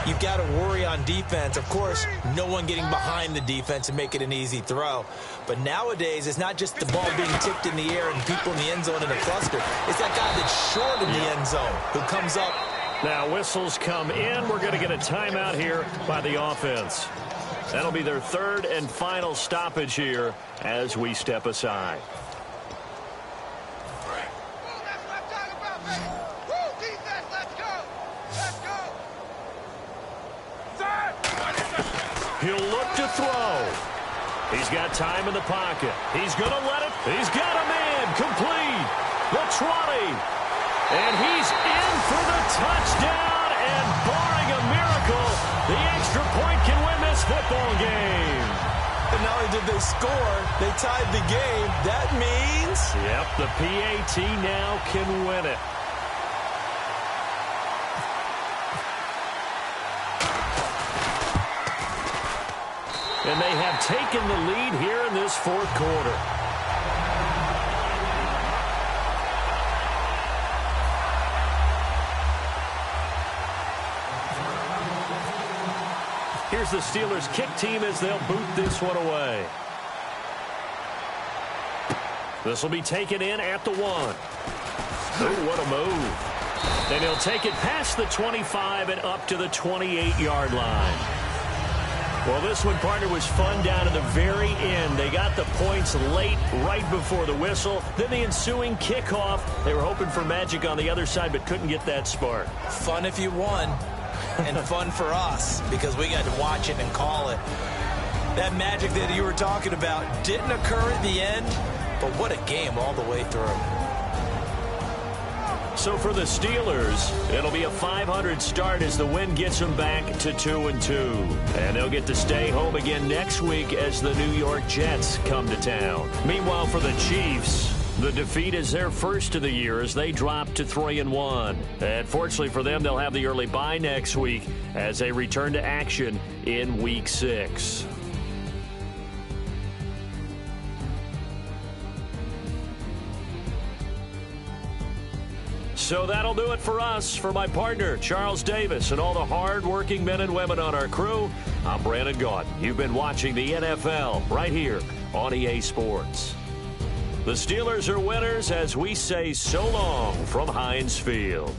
S3: you've got to worry on defense. Of course, no one getting behind the defense and make it an easy throw. But nowadays, it's not just the ball being tipped in the air and people in the end zone in a cluster. It's that guy that's short in the end zone who comes up.
S2: Now whistles come in. We're going to get a timeout here by the offense. That'll be their 3rd and final stoppage here as we step aside. He'll look to throw. He's got time in the pocket. He's going to let it. He's got a man. Complete. The 20. And he's in for the touchdown. And barring a miracle, the extra point can win this football game.
S3: And not only did they score, they tied the game. That means...
S2: Yep, the PAT now can win it. And they have taken the lead here in this 4th quarter. Here's the Steelers kick team as they'll boot this one away. This will be taken in at the 1. Oh, what a move. Then he'll take it past the 25 and up to the 28-yard line. Well, this one, partner, was fun down to the very end. They got the points late, right before the whistle. Then the ensuing kickoff. They were hoping for magic on the other side, but couldn't get that spark.
S3: Fun if you won, and fun for us, because we got to watch it and call it. That magic that you were talking about didn't occur at the end, but what a game all the way through.
S2: So for the Steelers, it'll be a 500 start as the win gets them back to 2-2. And they'll get to stay home again next week as the New York Jets come to town. Meanwhile, for the Chiefs, the defeat is their first of the year as they drop to 3-1. And fortunately for them, they'll have the early bye next week as they return to action in Week 6. So that'll do it for us. For my partner, Charles Davis, and all the hard-working men and women on our crew, I'm Brandon Gaudin. You've been watching the NFL right here on EA Sports. The Steelers are winners as we say so long from Heinz Field.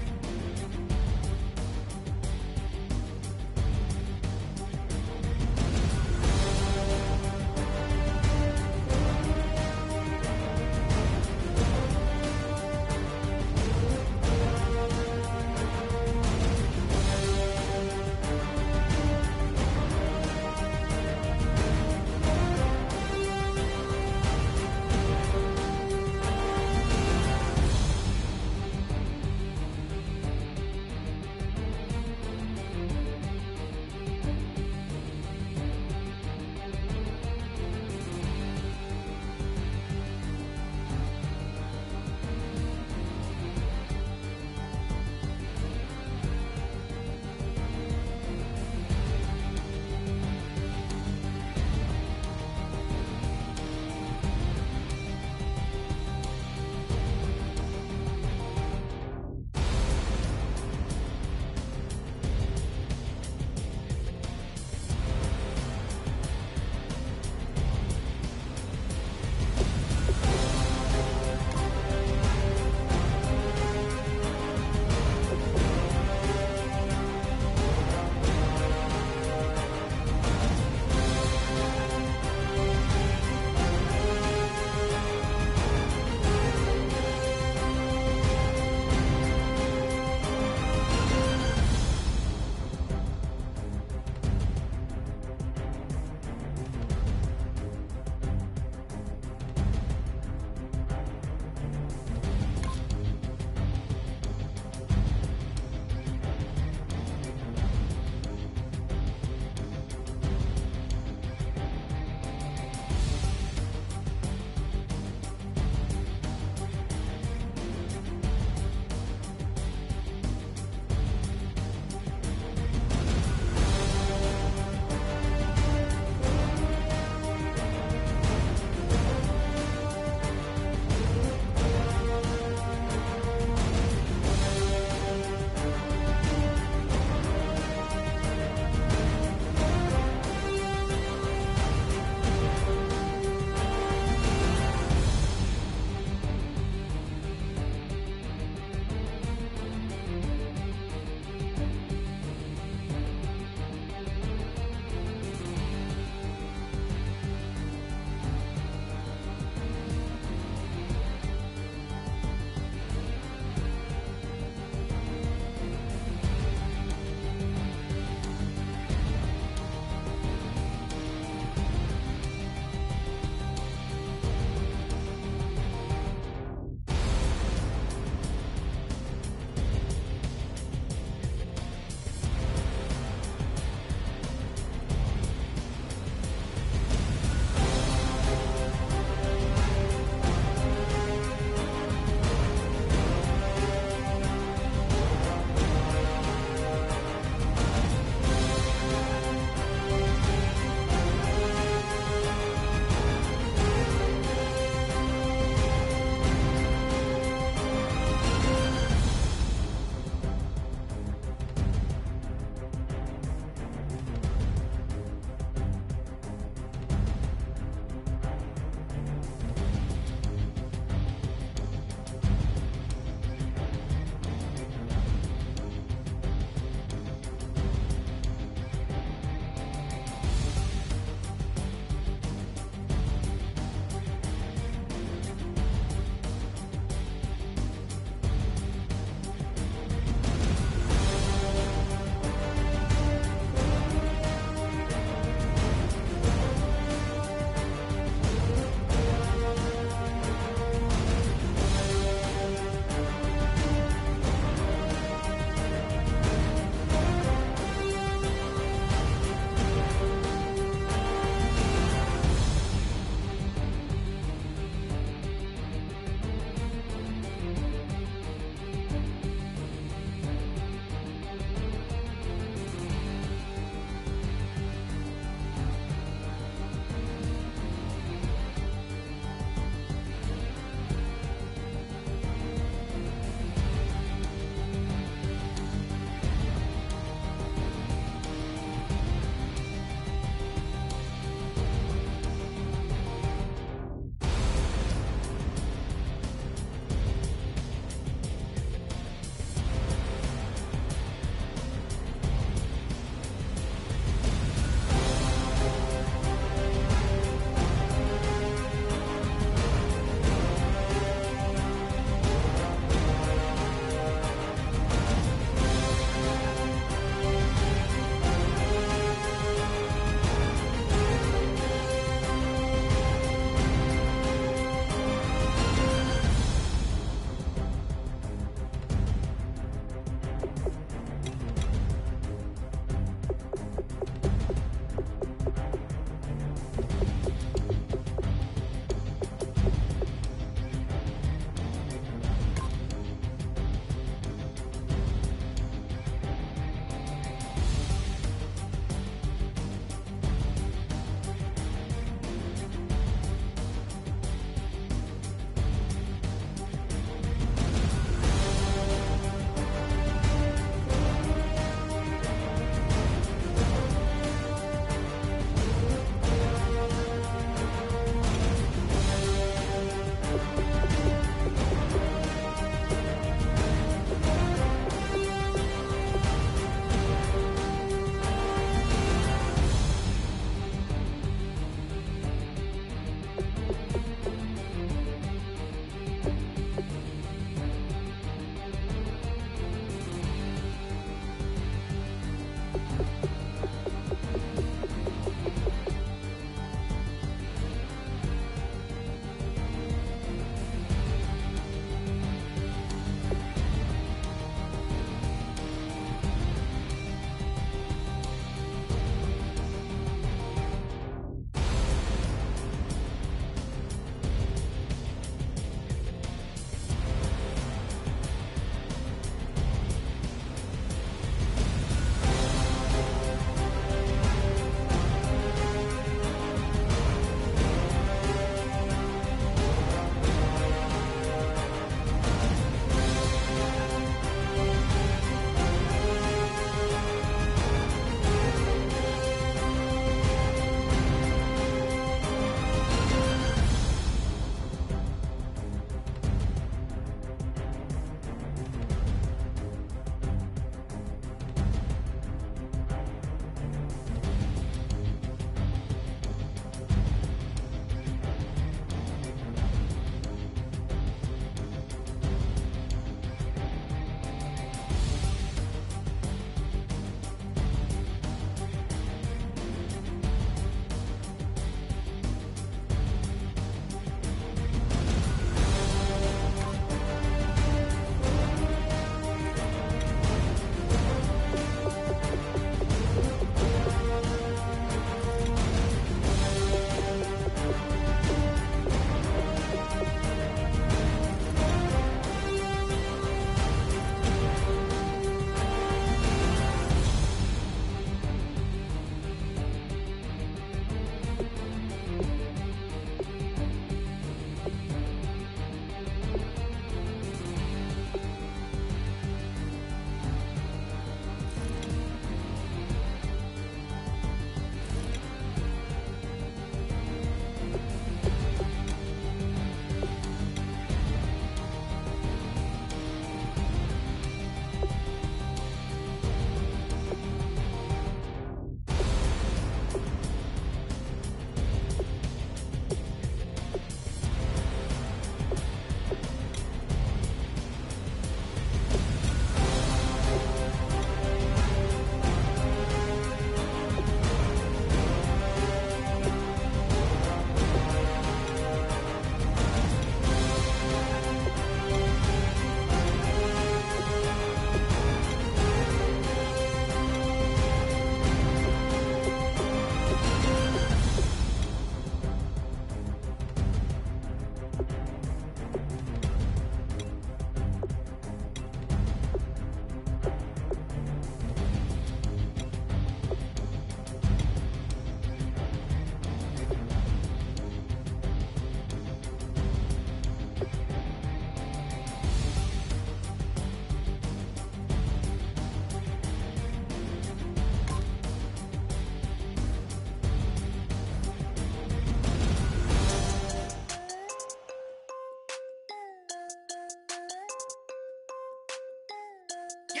S1: You